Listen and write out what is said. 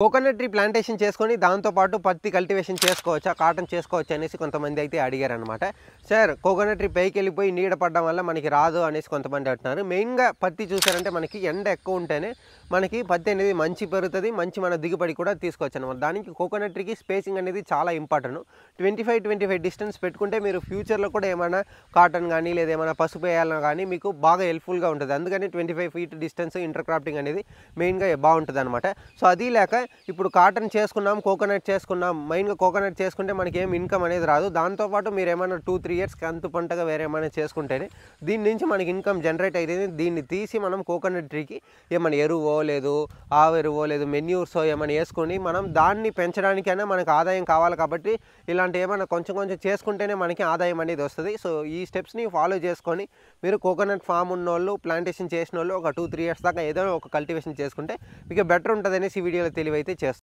Coconut tree plantation చేసుకొని దాంతో పాటు పత్తి కల్టివేషన్ చేసుకోవచ్చా, కాటన్ చేసుకోవచ్చా అనేసి కొంతమంది అయితే అడిగారనమాట. సార్ కోకోనట్ ట్రీ పైకి వెళ్ళిపోయి నీడ పడడం వల్ల మనకి రాదు అనేసి కొంతమంది అంటున్నారు. మెయిన్గా పత్తి చూసారంటే మనకి ఎండ ఎక్కువ ఉంటేనే మనకి పత్తి అనేది మంచి పెరుగుతుంది, మంచి మన దిగుబడి కూడా తీసుకోవచ్చు అనమాట. దానికి కోకోనట్ ట్రీకి స్పేసింగ్ అనేది చాలా ఇంపార్టెంట్. 25 డిస్టెన్స్ పెట్టుకుంటే మీరు ఫ్యూచర్లో కూడా ఏమైనా కాటన్ కానీ లేదా ఏమైనా పసుపు వేయాలన్నా కానీ మీకు బాగా హెల్ప్ఫుల్గా ఉంటుంది. అందుకని 25 ఫీట్ డిస్టెన్స్ ఇంటర్ క్రాఫ్టింగ్ అనేది మెయిన్గా బాగుంటుంది అనమాట. సో అది లేక ఇప్పుడు కాటన్ చేసుకున్నాం, కోకోనట్ చేసుకున్నాం. మెయిన్గా కోకోనట్ చేసుకుంటే మనకి ఏం ఇన్కమ్ అనేది రాదు. దాంతోపాటు మీరు ఏమైనా 2-3 ఇయర్స్కి అంతు పంటగా వేరే ఏమైనా చేసుకుంటేనే దీని నుంచి మనకి ఇన్కమ్ జనరేట్ అవుతుంది. దీన్ని తీసి మనం కోకోనట్ ట్రీకి ఏమైనా ఎరువో లేదు, ఆవు ఎరువో లేదు, మెన్యూర్సో ఏమైనా వేసుకొని మనం దాన్ని పెంచడానికైనా మనకు ఆదాయం కావాలి. కాబట్టి ఇలాంటి ఏమైనా కొంచెం కొంచెం చేసుకుంటేనే మనకి ఆదాయం అనేది వస్తుంది. సో ఈ స్టెప్స్ని ఫాలో చేసుకొని మీరు కోకోనట్ ఫామ్ ఉన్నోళ్ళు, ప్లాంటేషన్ చేసిన వాళ్ళు ఒక 2-3 ఇయర్స్ దాకా ఏదో ఒక కల్టివేషన్ చేసుకుంటే మీకు బెటర్ ఉంటుంది అనేసి ఈ వీడియోలో తెలివైతే చేస్తాం.